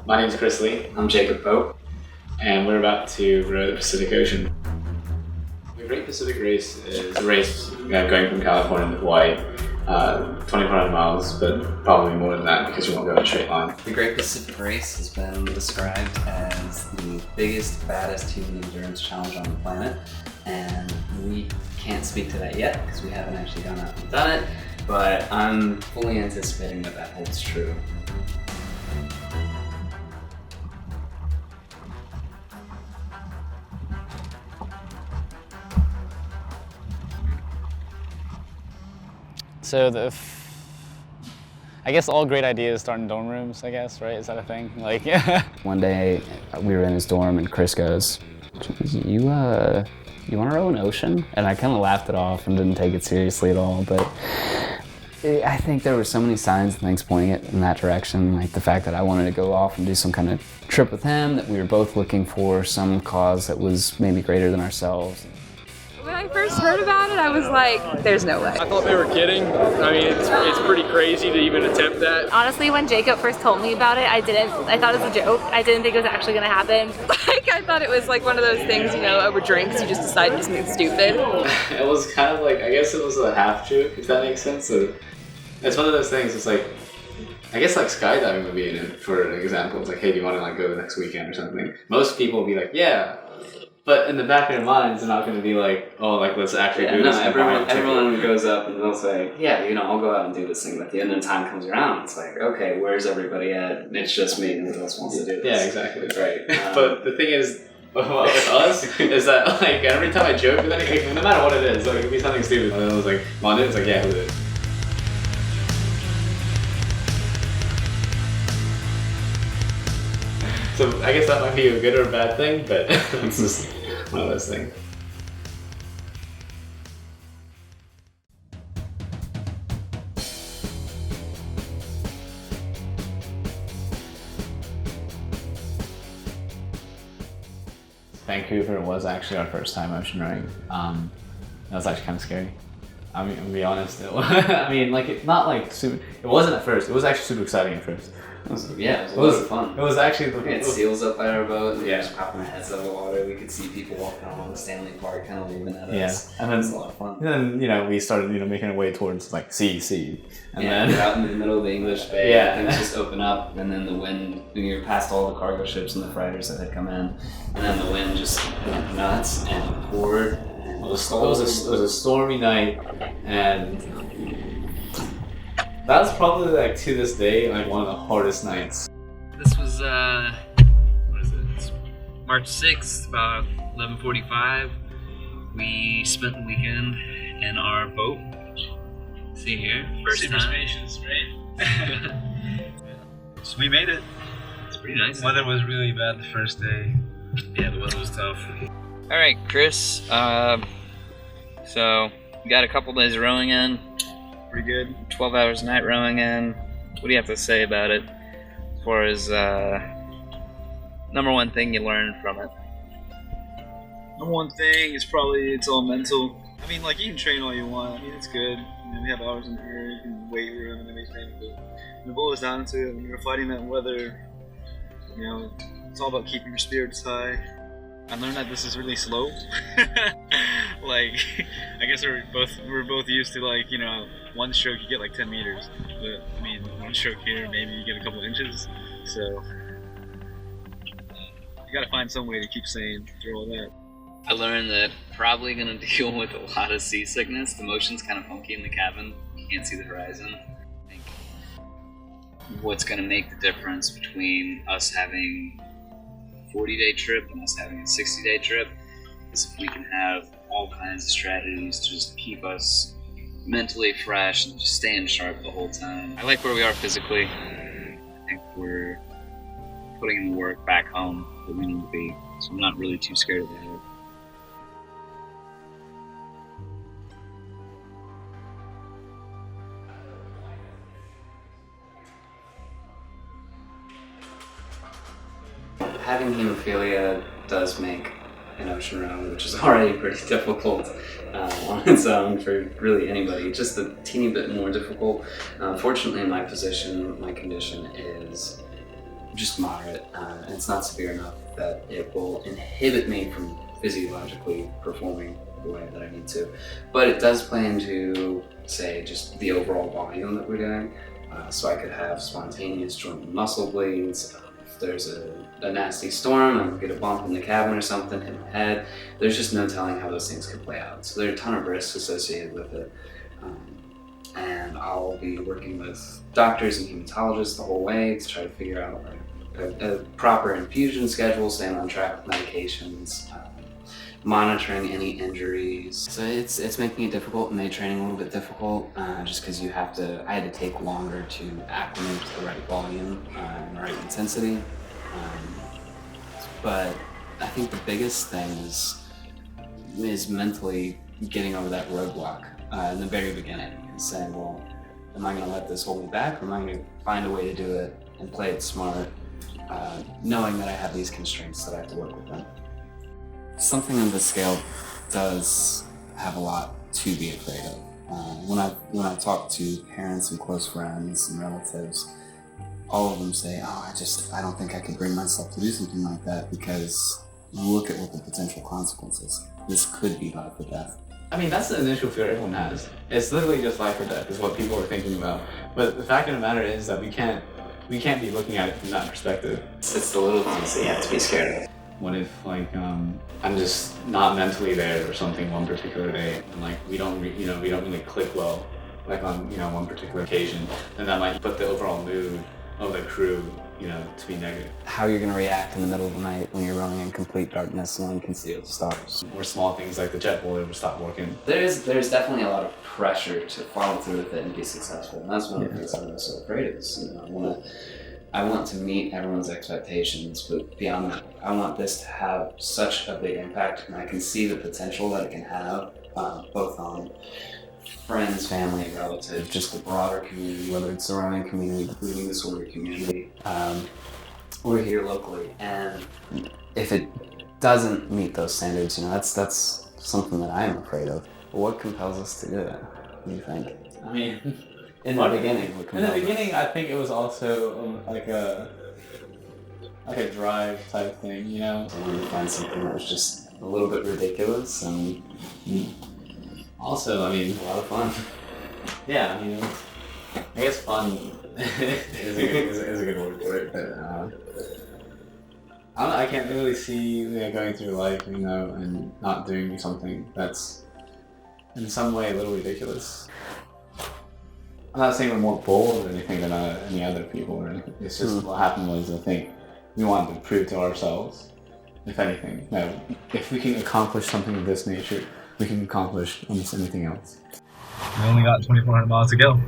My name is Chris Lee. I'm Jacob Pope. And we're about to row the Pacific Ocean. The Great Pacific Race is a race going from California to Hawaii, 2,400 miles, but probably more than that because you won't go in a straight line. The Great Pacific Race has been described as the biggest, baddest human endurance challenge on the planet, and we can't speak to that yet because we haven't actually gone out and done it, but I'm fully anticipating that that holds true. So I guess all great ideas start in dorm rooms, I guess, right? Is that a thing? Like, yeah. One day we were in his dorm and Chris goes, you want to row an ocean? And I kind of laughed it off and didn't take it seriously at all, but I think there were so many signs and things pointing it in that direction, like the fact that I wanted to go off and do some kind of trip with him, that we were both looking for some cause that was maybe greater than ourselves. When I first heard about it, I was like, there's no way. I thought they were kidding. I mean, it's pretty crazy to even attempt that. Honestly, when Jacob first told me about it, I thought it was a joke. I didn't think it was actually gonna happen. Like, I thought it was like one of those things, you know, over drinks, you just decide to do something stupid. It was kind of like, I guess it was a half joke, if that makes sense. So it's one of those things, it's like, I guess like skydiving would be in it, for an example. It's like, hey, do you want to like go the next weekend or something? Most people will be like, yeah. But in the back of their minds, they're not going to be like, oh, like, let's actually do this. No, everyone goes up and they'll say, yeah, you know, I'll go out and do this thing. But at the end of the time comes around, it's like, okay, where's everybody at? It's just me, and who else wants to do this? Yeah, exactly. Right. But the thing is, with us, is that, like, every time I joke with anything, no matter what it is, like, it could be something stupid. And I was like, want it? It's like, yeah, who is? So I guess that might be a good or a bad thing, but it's just one of those things. Vancouver was actually our first time ocean rowing. That was actually kind of scary. I mean, to be honest, I mean, like, it wasn't at first. It was actually super exciting at first. It was a lot of fun. It was actually we had seals up by our boat. We yeah. were just popping our heads out of the water. We could see people walking along Stanley Park, kind of waving at us. And then it was a lot of fun. And then, you know, we started, you know, making our way towards like sea, and then we're out in the middle of the English Bay. Yeah. Things just open up, and then the wind. We were past all the cargo ships and the freighters that had come in, and then the wind just went nuts and poured. It was a stormy night, and that was probably, like, to this day, like, one of the hardest nights. This was, what is it? It's March 6th, about 11:45. We spent the weekend in our boat. See here, first Super time. spacious, right? So we made it. It's pretty nice. The weather was really bad the first day. Yeah, the weather was tough. All right, Chris. So we got a couple days of rowing in. Pretty good. 12 hours a night rowing in. What do you have to say about it? As far as number one thing you learned from it? Number one thing is probably it's all mental. I mean, like, you can train all you want. I mean, it's good. I mean, we have hours in here, and weight room and everything. But when it boils down to it, when you're fighting that weather, you know, it's all about keeping your spirits high. I learned that this is really slow. Like, I guess we're both used to, like, you know, one stroke you get like 10 meters. But I mean, one stroke here, maybe you get a couple inches. So you gotta find some way to keep sane through all that. I learned that probably gonna deal with a lot of seasickness. The motion's kind of funky in the cabin. You can't see the horizon. I think what's gonna make the difference between us having a 40-day trip and us having a 60-day trip is if we can have all kinds of strategies to just keep us mentally fresh and just staying sharp the whole time. I like where we are physically. I think we're putting in the work back home that we need to be, so I'm not really too scared of that. Having hemophilia does make an ocean row, which is already pretty difficult on its own for really anybody, just a teeny bit more difficult. Fortunately, in my position, my condition is just moderate, and it's not severe enough that it will inhibit me from physiologically performing the way that I need to. But it does play into, say, just the overall volume that we're doing. So I could have spontaneous joint and muscle bleeds. If there's a nasty storm, I'll get a bump in the cabin or something, hit my head. There's just no telling how those things could play out. So there are a ton of risks associated with it. And I'll be working with doctors and hematologists the whole way to try to figure out a proper infusion schedule, staying on track with medications, monitoring any injuries. So it's making it difficult, and made training a little bit difficult, just because I had to take longer to acclimate to the right volume and the right intensity. But I think the biggest thing is mentally getting over that roadblock in the very beginning, and saying, well, am I gonna let this hold me back, or am I gonna find a way to do it and play it smart, knowing that I have these constraints that I have to work with them. Something on the scale does have a lot to be afraid of. When I talk to parents and close friends and relatives, all of them say, "Oh, I don't think I could bring myself to do something like that because look at what the potential consequences. This could be life or death." I mean, that's the initial fear everyone has. It's literally just life or death is what people are thinking about. But the fact of the matter is that we can't be looking at it from that perspective. It's the little things that you have to be scared of. What if, like, I'm just not mentally there or something one particular day, and like we don't really click well, like on one particular occasion, and that might put the overall mood of the crew, to be negative. How you're going to react in the middle of the night when you're rowing in complete darkness and no one can see the stars. Or small things like the jet boiler will stop working. There's definitely a lot of pressure to follow through with it and be successful, and that's one of the things I'm so afraid of. I want to meet everyone's expectations, but beyond that, I want this to have such a big impact, and I can see the potential that it can have, both on friends, family, and relatives, just the broader community, whether it's the rowing community, the bleeding disorder community, or here locally. And if it doesn't meet those standards, that's something that I am afraid of. But what compels us to do it? What do you think? I mean, in the beginning, I think it was also like a drive type thing, I wanted to find something that was just a little bit ridiculous and also, I mean, a lot of fun. Yeah, I guess fun is a good word for it, but I can't really see going through life, and not doing something that's in some way a little ridiculous. I'm not saying we're more bold or anything than any other people or anything. It's just what happened was, I think we wanted to prove to ourselves, if anything, that if we can accomplish something of this nature, we can accomplish almost anything else. We only got 2,400 miles to go.